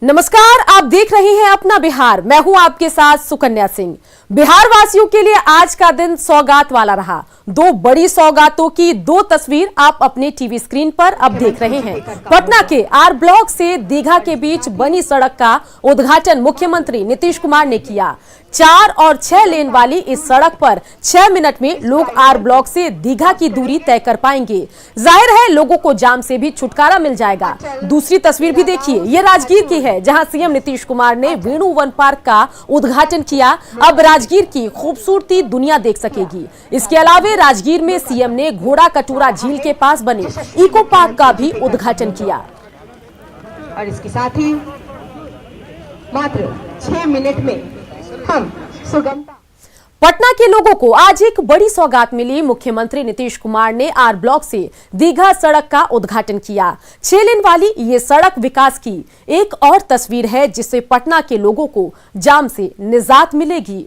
नमस्कार, आप देख रहे हैं अपना बिहार। मैं हूं आपके साथ सुकन्या सिंह। बिहार वासियों के लिए आज का दिन सौगात वाला रहा। दो बड़ी सौगातों की दो तस्वीर आप अपने टीवी स्क्रीन पर अब देख रहे हैं। पटना के आर ब्लॉक से दीघा के बीच बनी सड़क का उद्घाटन मुख्यमंत्री नीतीश कुमार ने किया। 4 और 6 लेन वाली इस सड़क पर 6 मिनट में लोग आर ब्लॉक से दीघा की दूरी तय कर पाएंगे। जाहिर है लोगों को जाम से भी छुटकारा मिल जाएगा। दूसरी तस्वीर भी देखिए, ये राजगीर की है, जहां सीएम नीतीश कुमार ने वेणु वन पार्क का उद्घाटन किया। अब राजगीर की खूबसूरती दुनिया देख सकेगी। इसके अलावा राजगीर में सीएम ने घोड़ा कटोरा झील के पास बने इको पार्क का भी उद्घाटन किया। और इसके साथ ही मात्र 6 मिनट में हम सुगमता। पटना के लोगों को आज एक बड़ी सौगात मिली। मुख्यमंत्री नीतीश कुमार ने आर ब्लॉक से दीघा सड़क का उद्घाटन किया। 6 लेन वाली ये सड़क विकास की एक और तस्वीर है, जिससे पटना के लोगों को जाम से निजात मिलेगी।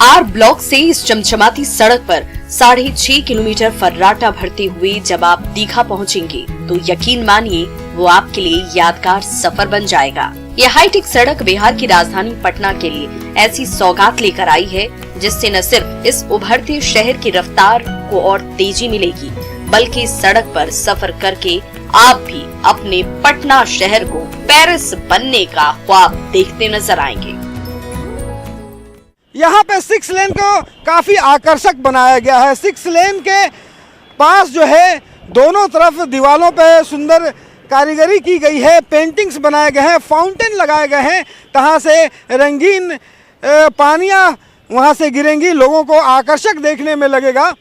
आर ब्लॉक से इस चमचमाती सड़क पर 6.5 किलोमीटर फर्राटा भरते हुए जब आप दीघा पहुंचेंगे तो यकीन मानिए वो आपके लिए यादगार सफर बन जाएगा। ये हाईटेक सड़क बिहार की राजधानी पटना के लिए ऐसी सौगात लेकर आई है जिससे न सिर्फ इस उभरते शहर की रफ्तार को और तेजी मिलेगी, बल्कि इस सड़क पर सफर करके आप भी अपने पटना शहर को पेरिस बनने का ख्वाब देखते नजर आएंगे। यहाँ पे 6 लेन को काफ़ी आकर्षक बनाया गया है। 6 लेन के पास जो है दोनों तरफ दीवारों पे सुंदर कारीगरी की गई है, पेंटिंग्स बनाए गए हैं, फाउंटेन लगाए गए हैं, तहाँ से रंगीन पानियाँ वहाँ से गिरेंगी, लोगों को आकर्षक देखने में लगेगा।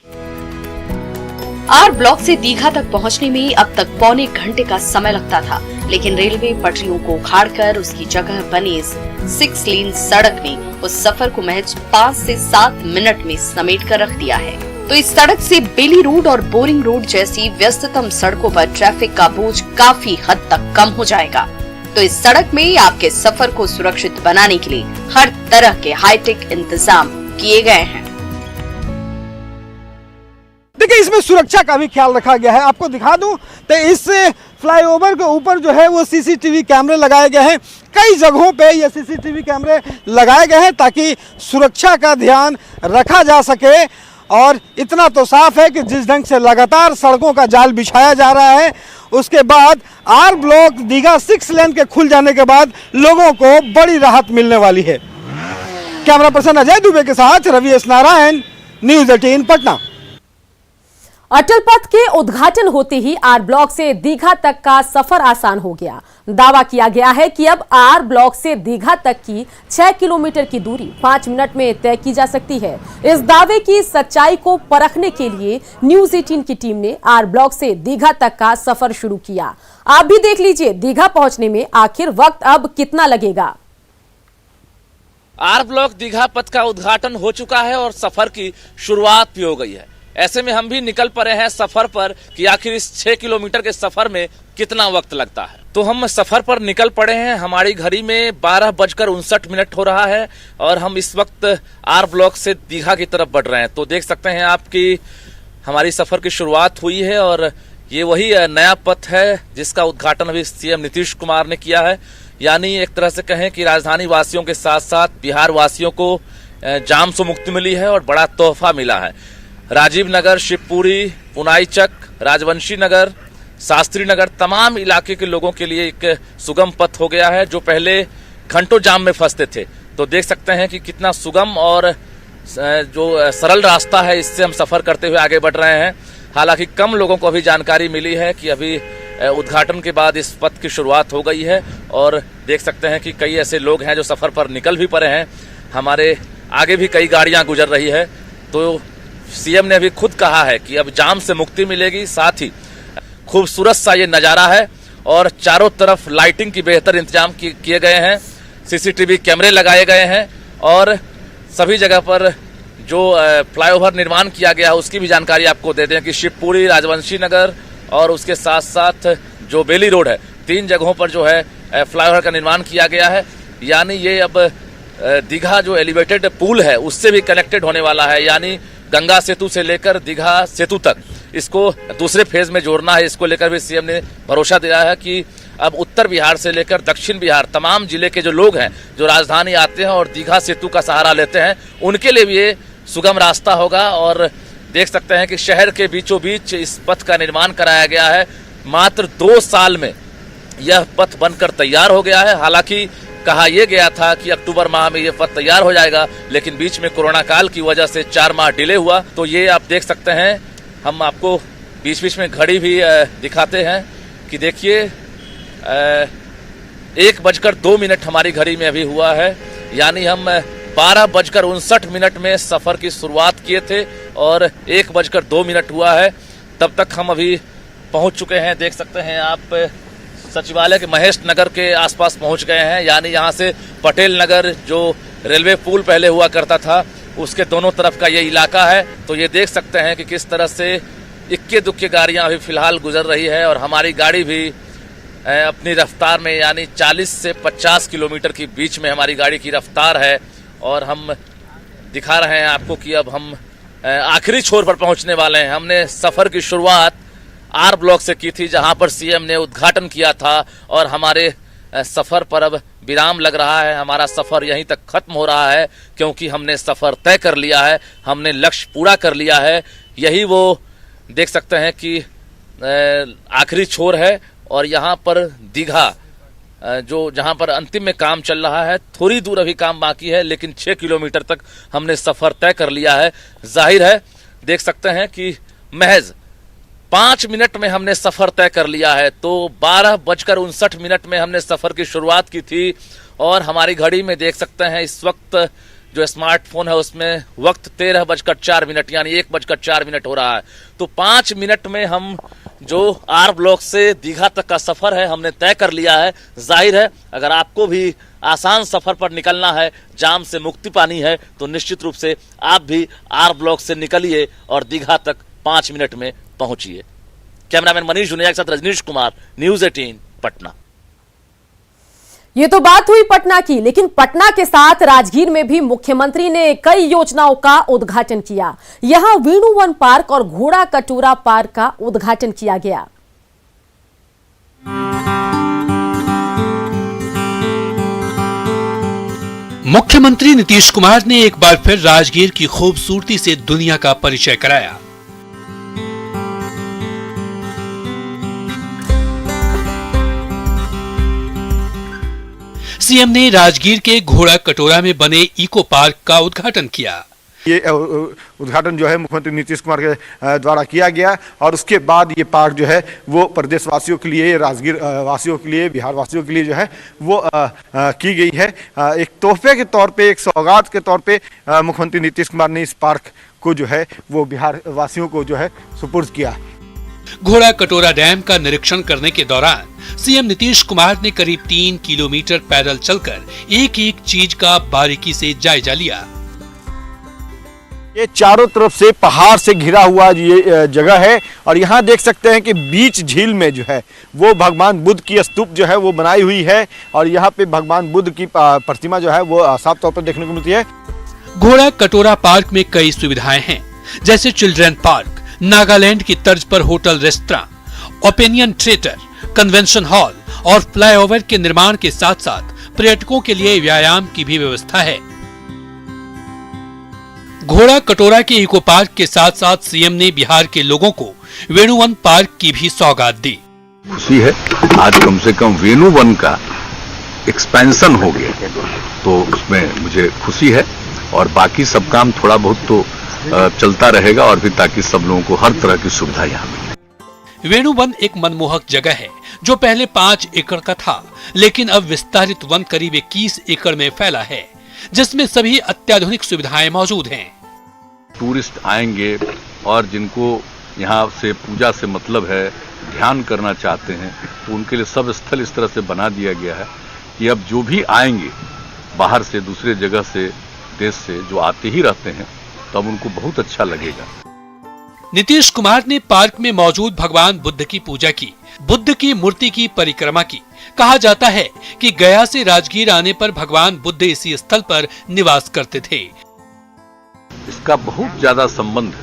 आर ब्लॉक से दीघा तक पहुंचने में अब तक पौने घंटे का समय लगता था, लेकिन रेलवे पटरियों को उखाड़कर उसकी जगह बनी इस 6 लेन सड़क ने उस सफर को महज 5 से 7 मिनट में समेट कर रख दिया है। तो इस सड़क से बेली रोड और बोरिंग रोड जैसी व्यस्ततम सड़कों पर ट्रैफिक का बोझ काफी हद तक कम हो जाएगा। तो इस सड़क में आपके सफर को सुरक्षित बनाने के लिए हर तरह के हाईटेक इंतजाम किए गए हैं। देखिए, इसमें सुरक्षा का भी ख्याल रखा गया है। आपको दिखा दूं तो इस फ्लाईओवर के ऊपर जो है वो सीसीटीवी कैमरे लगाए गए हैं। कई जगहों पे ये सीसीटीवी कैमरे लगाए गए हैं ताकि सुरक्षा का ध्यान रखा जा सके। और इतना तो साफ है कि जिस ढंग से लगातार सड़कों का जाल बिछाया जा रहा है, उसके बाद आर ब्लॉक दीघा 6 लेन के खुल जाने के बाद लोगों को बड़ी राहत मिलने वाली है। कैमरा पर्सन अजय दुबे के साथ रवि एस नारायण, न्यूज़ 18 पटना। अटल पथ के उद्घाटन होते ही आर ब्लॉक से दीघा तक का सफर आसान हो गया। दावा किया गया है कि अब आर ब्लॉक से दीघा तक की 6 किलोमीटर की दूरी 5 मिनट में तय की जा सकती है। इस दावे की सच्चाई को परखने के लिए न्यूज़ 18 की टीम ने आर ब्लॉक से दीघा तक का सफर शुरू किया। आप भी देख लीजिए दीघा पहुंचने में आखिर वक्त अब कितना लगेगा। आर ब्लॉक दीघा पथ का उद्घाटन हो चुका है और सफर की शुरुआत भी हो गई है। ऐसे में हम भी निकल पड़े हैं सफर पर कि आखिर इस 6 किलोमीटर के सफर में कितना वक्त लगता है। तो हम सफर पर निकल पड़े हैं। हमारी घड़ी में 12:59 हो रहा है और हम इस वक्त आर ब्लॉक से दीघा की तरफ बढ़ रहे हैं। तो देख सकते हैं आपकी हमारी सफर की शुरुआत हुई है और ये वही नया पथ है जिसका उद्घाटन अभी सीएम नीतीश कुमार ने किया है। यानी एक तरह से कहें कि राजधानी वासियों के साथ साथ बिहार वासियों को जाम से मुक्ति मिली है और बड़ा तोहफा मिला है। राजीव नगर, शिवपुरी, पुनाईचक, राजवंशी नगर, शास्त्री नगर तमाम इलाके के लोगों के लिए एक सुगम पथ हो गया है, जो पहले घंटों जाम में फंसते थे। तो देख सकते हैं कि कितना सुगम और जो सरल रास्ता है, इससे हम सफर करते हुए आगे बढ़ रहे हैं। हालांकि कम लोगों को अभी जानकारी मिली है कि अभी उद्घाटन के बाद इस पथ की शुरुआत हो गई है और देख सकते हैं कि कई ऐसे लोग हैं जो सफर पर निकल भी पड़े हैं। हमारे आगे भी कई गाड़ियां गुजर रही है। तो सीएम ने अभी खुद कहा है कि अब जाम से मुक्ति मिलेगी। साथ ही खूबसूरत सा ये नज़ारा है और चारों तरफ लाइटिंग की बेहतर इंतजाम किए गए हैं, सीसीटीवी कैमरे लगाए गए हैं और सभी जगह पर जो फ्लाईओवर निर्माण किया गया है उसकी भी जानकारी आपको दे दें कि शिवपुरी, राजवंशी नगर और उसके साथ साथ जो बेली रोड है, 3 जगहों पर जो है फ्लाईओवर का निर्माण किया गया है। यानी ये अब दीघा जो एलिवेटेड पुल है उससे भी कनेक्टेड होने वाला है, यानी गंगा सेतु से लेकर दीघा सेतु तक इसको दूसरे फेज में जोड़ना है। इसको लेकर भी सीएम ने भरोसा दिया है कि अब उत्तर बिहार से लेकर दक्षिण बिहार तमाम जिले के जो लोग हैं जो राजधानी आते हैं और दीघा सेतु का सहारा लेते हैं, उनके लिए भी ये सुगम रास्ता होगा। और देख सकते हैं कि शहर के बीचों बीच इस पथ का निर्माण कराया गया है। मात्र 2 साल में यह पथ बनकर तैयार हो गया है। हालांकि कहा यह गया था कि अक्टूबर माह में यह पथ तैयार हो जाएगा, लेकिन बीच में कोरोना काल की वजह से 4 माह डिले हुआ। तो ये आप देख सकते हैं, हम आपको बीच बीच में घड़ी भी दिखाते हैं कि देखिए 1:02 हमारी घड़ी में अभी हुआ है, यानी हम 12:59 में सफर की शुरुआत किए थे और 1:02 हुआ है। तब तक हम अभी पहुंच चुके हैं। देख सकते हैं आप सचिवालय के महेश नगर के आसपास पहुंच गए हैं, यानी यहां से पटेल नगर जो रेलवे पुल पहले हुआ करता था उसके दोनों तरफ का ये इलाका है। तो ये देख सकते हैं कि किस तरह से इक्के दुक्के गाड़ियां अभी फिलहाल गुजर रही है और हमारी गाड़ी भी अपनी रफ्तार में, यानी 40 से 50 किलोमीटर के बीच में हमारी गाड़ी की रफ्तार है। और हम दिखा रहे हैं आपको कि अब हम आखिरी छोर पर पहुंचने वाले हैं। हमने सफर की शुरुआत आर ब्लॉक से की थी, जहां पर सीएम ने उद्घाटन किया था और हमारे सफर पर अब विराम लग रहा है। हमारा सफर यहीं तक खत्म हो रहा है क्योंकि हमने सफर तय कर लिया है, हमने लक्ष्य पूरा कर लिया है। यही वो देख सकते हैं कि आखिरी छोर है और यहाँ पर दीघा जो जहां पर अंतिम में काम चल रहा है, थोड़ी दूर अभी काम बाकी है, लेकिन 6 किलोमीटर तक हमने सफर तय कर लिया है। जाहिर है देख सकते हैं कि महज 5 मिनट में हमने सफर तय कर लिया है। तो 12:59 में हमने सफर की शुरुआत की थी और हमारी घड़ी में देख सकते हैं इस वक्त जो स्मार्टफोन है उसमें वक्त 13:04 यानी 1:04 हो रहा है। तो 5 मिनट में हम जो आर ब्लॉक से दीघा तक का सफर है हमने तय कर लिया है। जाहिर है अगर आपको भी आसान सफर पर निकलना है, जाम से मुक्ति पानी है, तो निश्चित रूप से आप भी आर ब्लॉक से निकलिए और दीघा तक 5 मिनट में पहुंचिए। कैमरामैन मनीष जुनिया के साथ रजनीश कुमार, न्यूज़ 18 पटना। ये तो बात हुई पटना की, लेकिन पटना के साथ राजगीर में भी मुख्यमंत्री ने कई योजनाओं का उद्घाटन किया। यहां वेणुवन पार्क और घोड़ा कटोरा पार्क का उद्घाटन किया गया। मुख्यमंत्री नीतीश कुमार ने एक बार फिर राजगीर की खूबसूरती से दुनिया का परिचय कराया। सीएम ने राजगीर के घोड़ा कटोरा में बने इको पार्क का उद्घाटन किया। ये उद्घाटन जो है मुख्यमंत्री नीतीश कुमार के द्वारा किया गया और उसके बाद ये पार्क जो है वो प्रदेशवासियों के लिए, राजगीर वासियों के लिए, बिहार वासियों के लिए जो है वो की गई है। एक तोहफे के तौर पे, एक सौगात के तौर पे मुख्यमंत्री नीतीश कुमार ने इस पार्क को जो है वो बिहार वासियों को जो है सुपुर्द किया। घोड़ा कटोरा डैम का निरीक्षण करने के दौरान सीएम नीतीश कुमार ने करीब 3 किलोमीटर पैदल चलकर एक एक चीज का बारीकी से जायजा लिया। ये चारों तरफ से पहाड़ से घिरा हुआ ये जगह है और यहाँ देख सकते हैं कि बीच झील में जो है वो भगवान बुद्ध की स्तूप जो है वो बनाई हुई है और यहाँ पे भगवान बुद्ध की प्रतिमा जो है वो साफ तौर पर देखने को मिलती है। घोड़ा कटोरा पार्क में कई सुविधाएं हैं, जैसे चिल्ड्रन पार्क, नागालैंड की तर्ज पर hotel restaurant, opinion theatre, convention hall और फ्लाईओवर के निर्माण के साथ साथ पर्यटकों के लिए व्यायाम की भी व्यवस्था है। घोड़ा कटोरा के इको पार्क के साथ साथ सीएम ने बिहार के लोगों को वेणुवन पार्क की भी सौगात दी। खुशी है आज कम से कम वेणुवन का एक्सपेंशन हो गया, तो उसमें मुझे खुशी है और बाकी सब काम थोड़ा बहुत तो चलता रहेगा और भी ताकि सब लोगों को हर तरह की सुविधा यहाँ मिले। वेणुवन एक मनमोहक जगह है जो पहले 5 एकड़ का था, लेकिन अब विस्तारित वन करीब 21 एकड़ में फैला है, जिसमें सभी अत्याधुनिक सुविधाएं मौजूद हैं। टूरिस्ट आएंगे और जिनको यहाँ से पूजा से मतलब है, ध्यान करना चाहते हैं, तो उनके लिए सब स्थल इस तरह से बना दिया गया है कि अब जो भी आएंगे बाहर से, दूसरे जगह से, देश से जो आते ही रहते हैं, तब उनको बहुत अच्छा लगेगा। नीतीश कुमार ने पार्क में मौजूद भगवान बुद्ध की पूजा की, बुद्ध की मूर्ति की परिक्रमा की। कहा जाता है कि गया से राजगीर आने पर भगवान बुद्ध इसी स्थल पर निवास करते थे। इसका बहुत ज्यादा संबंध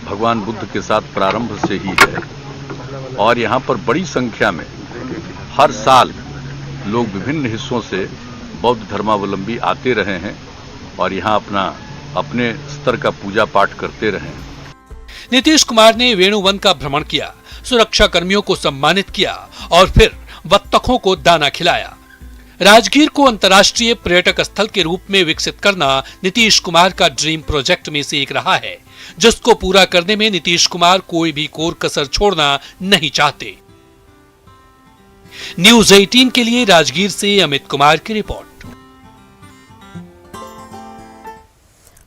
भगवान बुद्ध के साथ प्रारंभ से ही है और यहाँ पर बड़ी संख्या में हर साल लोग विभिन्न हिस्सों से बौद्ध धर्मावलंबी आते रहे हैं और यहाँ अपने स्तर का पूजा पाठ करते रहे हैं। नीतीश कुमार ने वेणुवन का भ्रमण किया, सुरक्षा कर्मियों को सम्मानित किया और फिर बत्तखों को दाना खिलाया। राजगीर को अंतर्राष्ट्रीय पर्यटक स्थल के रूप में विकसित करना नीतीश कुमार का ड्रीम प्रोजेक्ट में से एक रहा है, जिसको पूरा करने में नीतीश कुमार कोई भी कोर कसर छोड़ना नहीं चाहते। न्यूज़ 18 के लिए राजगीर से अमित कुमार की रिपोर्ट।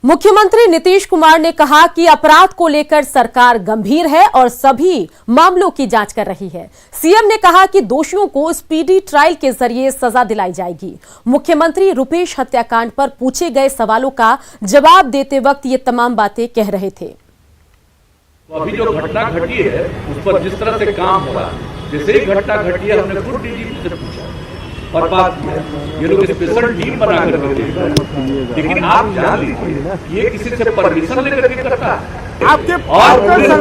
मुख्यमंत्री नीतीश कुमार ने कहा कि अपराध को लेकर सरकार गंभीर है और सभी मामलों की जांच कर रही है। सीएम ने कहा कि दोषियों को स्पीडी ट्रायल के जरिए सजा दिलाई जाएगी। मुख्यमंत्री रुपेश हत्याकांड पर पूछे गए सवालों का जवाब देते वक्त ये तमाम बातें कह रहे थे। तो अभी जो घटना घटी है उस पर जिस तरह से काम हो रहा है, जैसे ही घटना घटी है हमने खुद डीजीपी से पूछा और बात की, ये लोग स्पेशल टीम बना कर, लेकिन आप जान लीजिए ये किसी से परमिशन लेकर के करता है आपके और पुलिस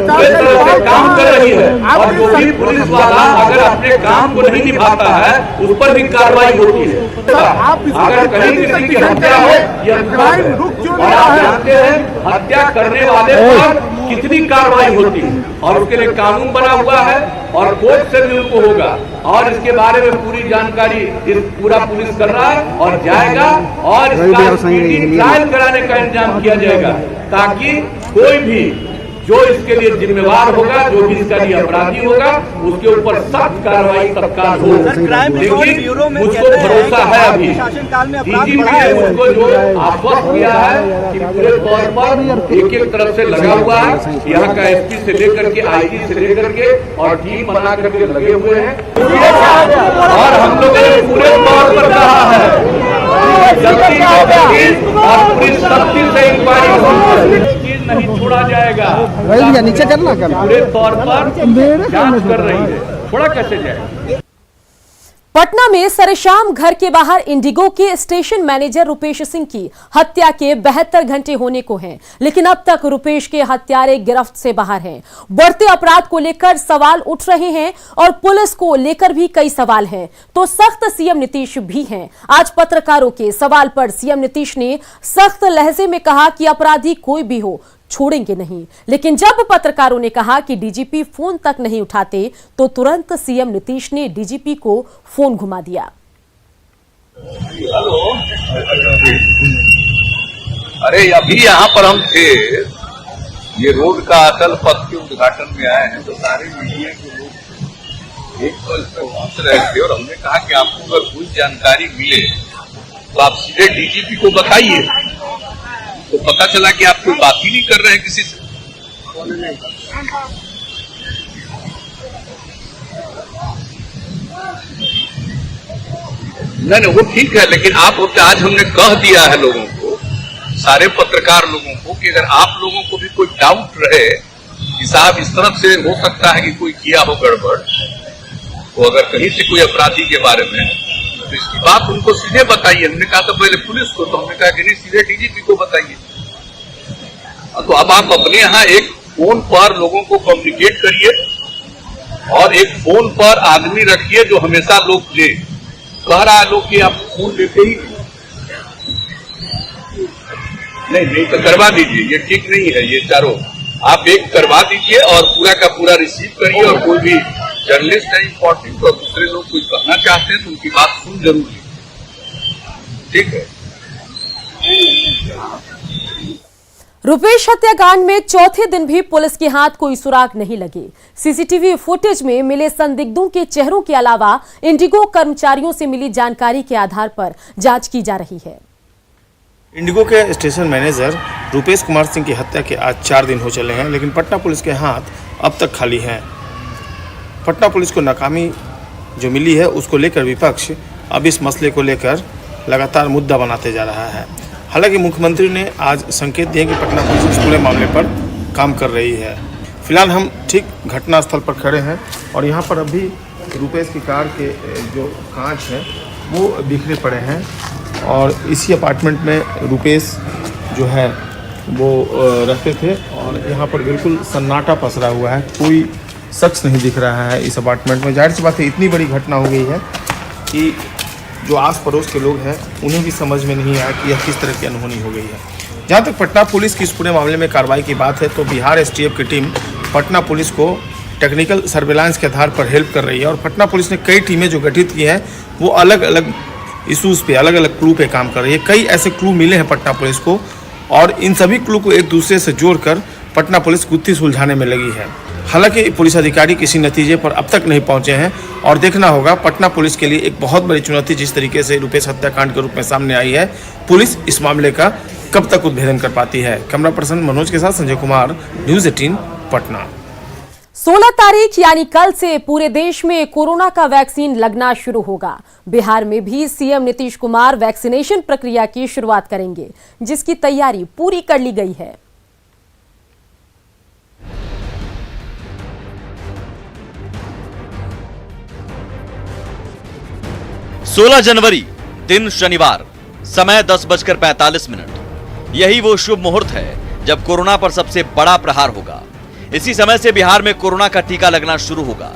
काम कर रही है और जो भी पुलिस वाला अगर अपने काम को नहीं निभाता है उस पर भी कार्रवाई होती है। अगर कहीं किसी की हत्या हो और आप जानते हैं हत्या करने वाले पर कितनी कार्रवाई होती है और उसके लिए कानून बना हुआ है और कोर्ट से भी उनको होगा और इसके बारे में पूरी जानकारी पूरा पुलिस कर रहा है और जाएगा और इसका ट्रायल कराने का इंतजाम किया जाएगा ताकि कोई भी जो इसके लिए जिम्मेवार होगा, जो भी इसका लिए अपराधी होगा, उसके ऊपर सख्त कार्रवाई तत्काल हो। लेकिन मुझको भरोसा है अभी डीजीपी ने मुझको जो आश्वस्त किया है कि पूरे तौर पर एक तरफ से लगा हुआ है, यहाँ का एसपी से लेकर के आईजी से लेकर के और टीम बना करके लगे हुए हैं और हम लोगों ने पूरे तौर पर कहा है जल्दी और पूरी सख्ती से इंक्वायरी नहीं छोड़ा जाएगा। नीचे करना पूरे तौर पर जांच कर रही है, छोड़ा कैसे जाएगा। पटना में सरेशाम घर के बाहर इंडिगो के स्टेशन मैनेजर रुपेश सिंह की हत्या के 72 घंटे होने को हैं, लेकिन अब तक रुपेश के हत्यारे गिरफ्त से बाहर हैं। बढ़ते अपराध को लेकर सवाल उठ रहे हैं और पुलिस को लेकर भी कई सवाल हैं, तो सख्त सीएम नीतीश भी हैं। आज पत्रकारों के सवाल पर सीएम नीतीश ने सख्त लहजे में कहा कि अपराधी कोई भी हो छोड़ेंगे नहीं, लेकिन जब पत्रकारों ने कहा कि डीजीपी फोन तक नहीं उठाते तो तुरंत सीएम नीतीश ने डीजीपी को फोन घुमा दिया। हेलो, अरे अभी यहाँ पर हम थे, ये रोड का अटल पथ के उद्घाटन में आए हैं तो सारे मीडिया के लोग एक तो इस पर पहुंच रहे थे और हमने कहा कि आपको अगर कोई जानकारी मिले तो आप सीधे डीजीपी को बताइए। तो पता चला कि आप कोई बात ही नहीं कर रहे हैं किसी से। नहीं वो ठीक है, लेकिन आप आज हमने कह दिया है लोगों को, सारे पत्रकार लोगों को, कि अगर आप लोगों को भी कोई डाउट रहे कि साहब इस तरफ से हो सकता है कि कोई किया हो गड़बड़, तो अगर कहीं से कोई अपराधी के बारे में तो इसकी बात उनको सीधे बताइए। हमने कहा था पहले पुलिस को, तो हमने कहा कि नहीं सीधे डीजीपी को बताइए। तो अब आप अपने यहाँ एक फोन पर लोगों को कम्युनिकेट करिए और एक फोन पर आदमी रखिए जो हमेशा लोग ले कह रहा है लोग कि आप फोन लेते ही नहीं तो करवा दीजिए, ये ठीक नहीं है। ये चारों आप एक करवा दीजिए और पूरा का पूरा रिसीव करिए और कोई भी जर्नलिस्ट है इंपॉर्टेंट और दूसरे लोग कोई कहना चाहते हैं तो उनकी बात सुन जरूर ली, ठीक है। रुपेश हत्याकांड में चौथे दिन भी पुलिस के हाथ कोई सुराग नहीं लगे। सीसीटीवी फुटेज में मिले संदिग्धों के चेहरों के अलावा इंडिगो कर्मचारियों से मिली जानकारी के आधार पर जांच की जा रही है। इंडिगो के स्टेशन मैनेजर रुपेश कुमार सिंह की हत्या के आज 4 दिन हो चले हैं, लेकिन पटना पुलिस के हाथ अब तक खाली हैं। पटना पुलिस को नाकामी जो मिली है उसको लेकर विपक्ष अब इस मसले को लेकर लगातार मुद्दा बनाते जा रहा है। हालांकि मुख्यमंत्री ने आज संकेत दिए कि पटना पुलिस इस पूरे मामले पर काम कर रही है। फिलहाल हम ठीक घटनास्थल पर खड़े हैं और यहाँ पर अभी रुपेश की कार के जो कांच हैं वो बिखरे पड़े हैं और इसी अपार्टमेंट में रुपेश जो है वो रहते थे और यहाँ पर बिल्कुल सन्नाटा पसरा हुआ है, कोई शख्स नहीं दिख रहा है इस अपार्टमेंट में। जाहिर सी बात है इतनी बड़ी घटना हो गई है कि जो आस पड़ोस के लोग हैं उन्हें भी समझ में नहीं आया कि यह किस तरह की अनहोनी हो गई है। जहाँ तक पटना पुलिस की इस पूरे मामले में कार्रवाई की बात है तो बिहार एसटीएफ की टीम पटना पुलिस को टेक्निकल सर्विलांस के आधार पर हेल्प कर रही है और पटना पुलिस ने कई टीमें जो गठित की हैं वो अलग अलग इशूज़ पे, अलग अलग क्लू पे काम कर रही है। कई ऐसे क्लू मिले हैं पटना पुलिस को और इन सभी क्लू को एक दूसरे से जोड़कर पटना पुलिस गुत्थी सुलझाने में लगी है। हालांकि पुलिस अधिकारी किसी नतीजे पर अब तक नहीं पहुंचे हैं और देखना होगा पटना पुलिस के लिए एक बहुत बड़ी चुनौती जिस तरीके से रुपेश हत्याकांड के रूप में सामने आई है, पुलिस इस मामले का कब तक उद्भेदन कर पाती है। कैमरा पर्सन मनोज के साथ संजय कुमार, न्यूज़ 18 पटना। 16 तारीख यानी कल से पूरे देश में कोरोना का वैक्सीन लगना शुरू होगा। बिहार में भी सीएम नीतीश कुमार वैक्सीनेशन प्रक्रिया की शुरुआत करेंगे, जिसकी तैयारी पूरी कर ली गई है। जनवरी दिन शनिवार, समय 10:45। यही वो शुभ मुहूर्त है जब कोरोना पर सबसे बड़ा प्रहार होगा। इसी समय से बिहार में कोरोना का टीका लगना शुरू होगा।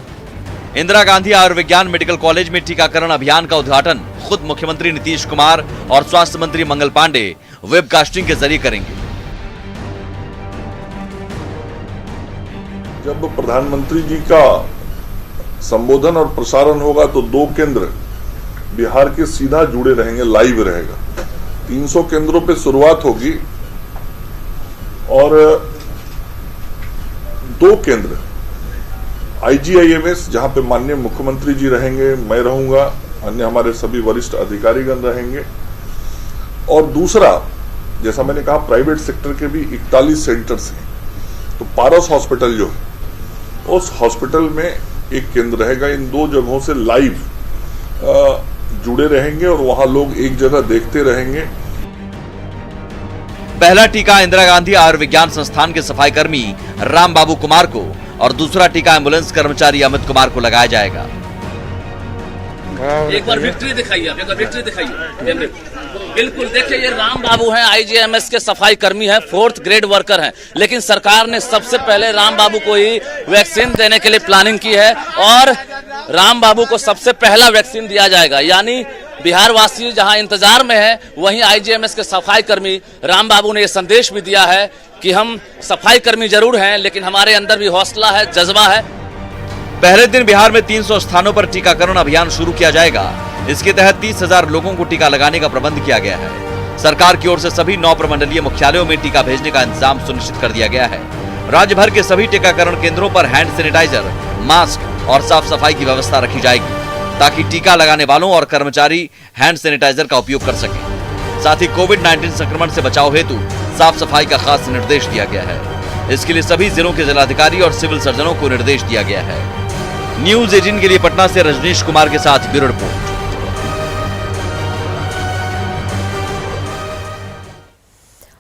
इंदिरा गांधी आयुर्विज्ञान मेडिकल कॉलेज में टीकाकरण अभियान का उद्घाटन खुद मुख्यमंत्री नीतीश कुमार और स्वास्थ्य मंत्री मंगल पांडे वेबकास्टिंग के जरिए करेंगे। जब प्रधानमंत्री जी का संबोधन और प्रसारण होगा तो 2 केंद्र बिहार के सीधा जुड़े रहेंगे, लाइव रहेगा। 300 केंद्रों पे शुरुआत होगी और 2 केंद्र IGIMS जहां पे माननीय मुख्यमंत्री जी रहेंगे, मैं रहूंगा, अन्य हमारे सभी वरिष्ठ अधिकारीगण रहेंगे। और दूसरा, जैसा मैंने कहा, प्राइवेट सेक्टर के भी 41 सेंटर्स हैं। तो पारस हॉस्पिटल जो है उस हॉस्पिटल में एक केंद्र रहेगा। इन 2 जगहों से लाइव जुड़े रहेंगे और वहां लोग एक जगह देखते रहेंगे। पहला टीका इंदिरा गांधी आयुर्विज्ञान संस्थान के सफाई कर्मी राम बाबू कुमार को और दूसरा टीका एम्बुलेंस कर्मचारी अमित कुमार को लगाया जाएगा। एक बार विक्ट्री दिखाइए, आप एक बार विक्ट्री दिखाइए। बिल्कुल देखिए, ये राम बाबू हैं, IGMS के सफाई कर्मी हैं, 4th ग्रेड वर्कर हैं, लेकिन सरकार ने सबसे पहले राम बाबू को ही वैक्सीन देने के लिए प्लानिंग की है और राम बाबू को सबसे पहला वैक्सीन दिया जाएगा। यानी बिहार वासी जहां इंतजार में है, वहीं IGMS के सफाई कर्मी राम बाबू ने यह संदेश भी दिया है कि हम सफाई कर्मी जरूर हैं, लेकिन हमारे अंदर भी हौसला है, जज्बा है। पहले दिन बिहार में 300 स्थानों पर टीकाकरण अभियान शुरू किया जाएगा। इसके तहत 30,000 लोगों को टीका लगाने का प्रबंध किया गया है। सरकार की ओर से सभी 9 प्रमंडलीय मुख्यालयों में टीका भेजने का इंतजाम सुनिश्चित कर दिया गया है। राज्य भर के सभी टीकाकरण केंद्रों पर हैंड सैनिटाइजर, मास्क और साफ सफाई की व्यवस्था रखी जाएगी ताकि टीका लगाने वालों और कर्मचारी हैंड सैनिटाइजर का उपयोग कर सकें। साथ ही कोविड-19 संक्रमण से बचाव हेतु साफ सफाई का खास निर्देश दिया गया है। इसके लिए सभी जिलों के जिलाधिकारी और सिविल सर्जनों को निर्देश दिया गया है। न्यूज़ 18 के लिए पटना से रजनीश कुमार के साथ ब्यूरो रिपोर्ट।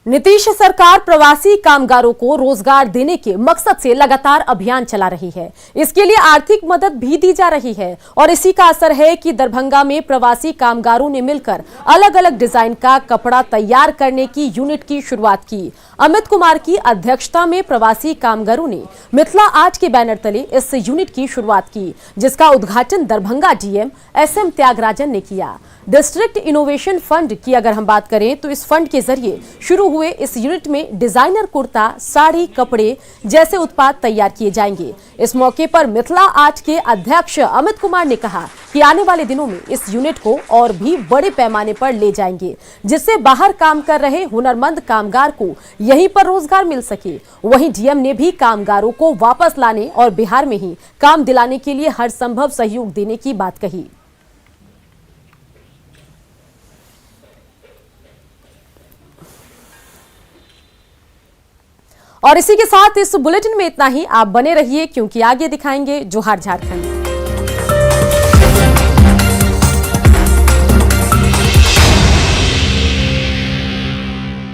नीतीश सरकार प्रवासी कामगारों को रोजगार देने के मकसद से लगातार अभियान चला रही है। इसके लिए आर्थिक मदद भी दी जा रही है और इसी का असर है कि दरभंगा में प्रवासी कामगारों ने मिलकर अलग अलग डिजाइन का कपड़ा तैयार करने की यूनिट की शुरुआत की। अमित कुमार की अध्यक्षता में प्रवासी कामगारों ने मिथिला आर्ट के बैनर तले इस यूनिट की शुरुआत की, जिसका उद्घाटन दरभंगा डीएम SM त्यागराजन ने किया। डिस्ट्रिक्ट इनोवेशन फंड की अगर हम बात करें तो इस फंड के जरिए शुरू हुए इस यूनिट में डिजाइनर कुर्ता, साड़ी, कपड़े जैसे उत्पाद तैयार किए जाएंगे। इस मौके पर मिथिला आर्ट के अध्यक्ष अमित कुमार ने कहा कि आने वाले दिनों में इस यूनिट को और भी बड़े पैमाने पर ले जाएंगे, जिससे बाहर काम कर रहे हुनरमंद कामगार को यहीं पर रोजगार मिल सके। वहीं डीएम ने भी कामगारों को वापस लाने और बिहार में ही काम दिलाने के लिए हर संभव सहयोग देने की बात कही। और इसी के साथ इस बुलेटिन में इतना ही। आप बने रहिए क्योंकि आगे दिखाएंगे जोहार झारखंड।